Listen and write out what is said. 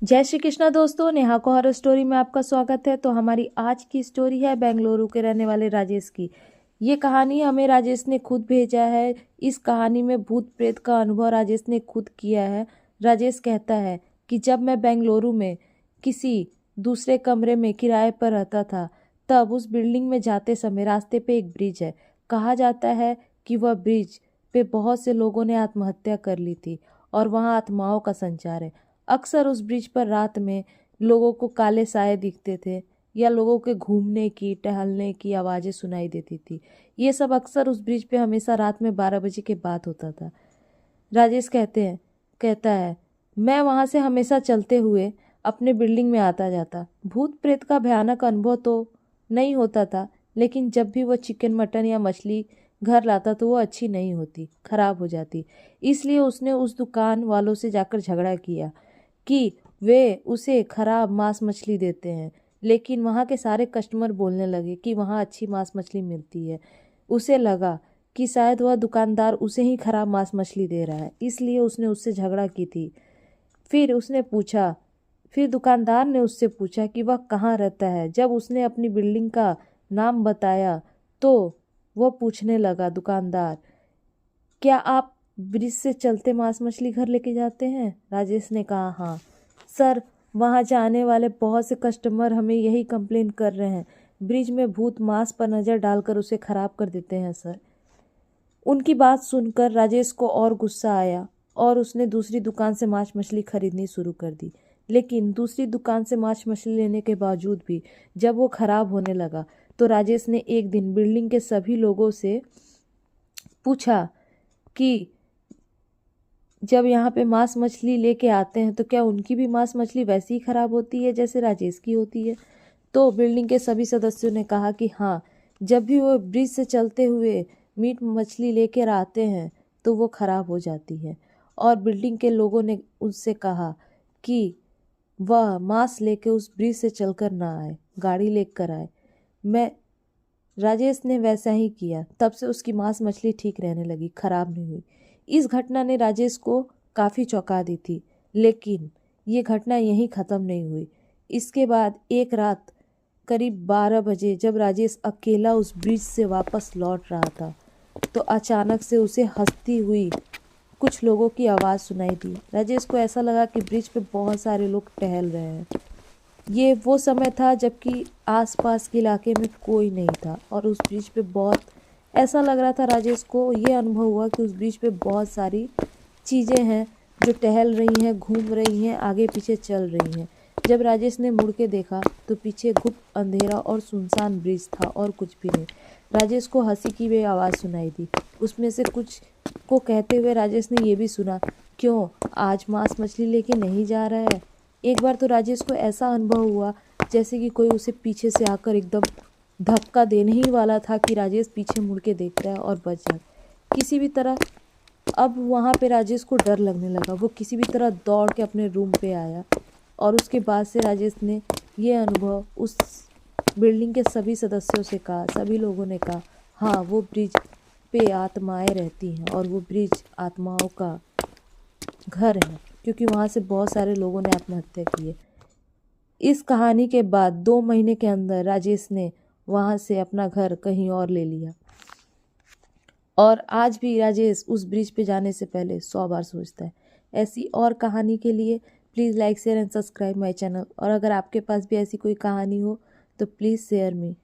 जय श्री कृष्णा दोस्तों, नेहा को हॉरर स्टोरी में आपका स्वागत है। तो हमारी आज की स्टोरी है बेंगलुरु के रहने वाले राजेश की। ये कहानी हमें राजेश ने खुद भेजा है। इस कहानी में भूत प्रेत का अनुभव राजेश ने खुद किया है। राजेश कहता है कि जब मैं बेंगलुरु में किसी दूसरे कमरे में किराए पर रहता था, तब उस बिल्डिंग में जाते समय रास्ते पे एक ब्रिज है। कहा जाता है कि वह ब्रिज पे बहुत से लोगों ने आत्महत्या कर ली थी और वहाँ आत्माओं का संचार है। अक्सर उस ब्रिज पर रात में लोगों को काले साए दिखते थे या लोगों के घूमने की टहलने की आवाज़ें सुनाई देती थी। ये सब अक्सर उस ब्रिज पे हमेशा रात में 12 बजे के बाद होता था। राजेश कहता है मैं वहाँ से हमेशा चलते हुए अपने बिल्डिंग में आता जाता। भूत प्रेत का भयानक अनुभव तो नहीं होता था, लेकिन जब भी वह चिकन मटन या मछली घर लाता तो वो अच्छी नहीं होती, खराब हो जाती। इसलिए उसने उस दुकान वालों से जाकर झगड़ा किया कि वे उसे खराब मांस मछली देते हैं, लेकिन वहाँ के सारे कस्टमर बोलने लगे कि वहाँ अच्छी मांस मछली मिलती है। उसे लगा कि शायद वह दुकानदार उसे ही खराब मांस मछली दे रहा है, इसलिए उसने उससे झगड़ा की थी। फिर दुकानदार ने उससे पूछा कि वह कहाँ रहता है। जब उसने अपनी बिल्डिंग का नाम बताया तो वह पूछने लगा, दुकानदार, क्या आप ब्रिज से चलते मांस मछली घर लेके जाते हैं? राजेश ने कहा, हाँ सर, वहाँ जाने वाले बहुत से कस्टमर हमें यही कंप्लेन कर रहे हैं। ब्रिज में भूत मांस पर नज़र डालकर उसे खराब कर देते हैं सर। उनकी बात सुनकर राजेश को और गुस्सा आया और उसने दूसरी दुकान से मांस मछली खरीदनी शुरू कर दी। लेकिन दूसरी दुकान से मांस मछली लेने के बावजूद भी जब वो खराब होने लगा तो राजेश ने एक दिन बिल्डिंग के सभी लोगों से पूछा कि जब यहाँ पे मांस मछली लेके आते हैं तो क्या उनकी भी मांस मछली वैसी ही खराब होती है जैसे राजेश की होती है? तो बिल्डिंग के सभी सदस्यों ने कहा कि हाँ, जब भी वो ब्रिज से चलते हुए मीट मछली लेकर आते हैं तो वो खराब हो जाती है। और बिल्डिंग के लोगों ने उससे कहा कि वह मांस लेके उस ब्रिज से चलकर ना आए, गाड़ी लेकर आए। मैं राजेश ने वैसा ही किया। तब से उसकी मांस मछली ठीक रहने लगी, खराब नहीं हुई। इस घटना ने राजेश को काफ़ी चौंका दी थी, लेकिन ये घटना यहीं ख़त्म नहीं हुई। इसके बाद एक रात करीब 12 बजे जब राजेश अकेला उस ब्रिज से वापस लौट रहा था तो अचानक से उसे हंसती हुई कुछ लोगों की आवाज़ सुनाई दी। राजेश को ऐसा लगा कि ब्रिज पे बहुत सारे लोग टहल रहे हैं। ये वो समय था जबकि आसपास के इलाके में कोई नहीं था और उस ब्रिज पे बहुत ऐसा लग रहा था। राजेश को ये अनुभव हुआ कि उस ब्रिज पे बहुत सारी चीज़ें हैं जो टहल रही हैं, घूम रही हैं, आगे पीछे चल रही हैं। जब राजेश ने मुड़ के देखा तो पीछे गुप्त अंधेरा और सुनसान ब्रिज था और कुछ भी नहीं। राजेश को हंसी की भी आवाज़ सुनाई दी। उसमें से कुछ को कहते हुए राजेश ने ये भी सुना, क्यों आज मांस मछली लेके नहीं जा रहा है? एक बार तो राजेश को ऐसा अनुभव हुआ जैसे कि कोई उसे पीछे से आकर एकदम धक्का देने ही वाला था कि राजेश पीछे मुड़ के देखता है और बच जाता किसी भी तरह। अब वहाँ पे राजेश को डर लगने लगा। वो किसी भी तरह दौड़ के अपने रूम पे आया और उसके बाद से राजेश ने ये अनुभव उस बिल्डिंग के सभी सदस्यों से कहा। सभी लोगों ने कहा, हाँ, वो ब्रिज पे आत्माएं रहती हैं और वो ब्रिज आत्माओं का घर है, क्योंकि वहाँ से बहुत सारे लोगों ने आत्महत्या की है। इस कहानी के बाद 2 महीने के अंदर राजेश ने वहाँ से अपना घर कहीं और ले लिया और आज भी राजेश उस ब्रिज पे जाने से पहले 100 बार सोचता है। ऐसी और कहानी के लिए please like share and subscribe my channel. और अगर आपके पास भी ऐसी कोई कहानी हो तो प्लीज़ शेयर मी।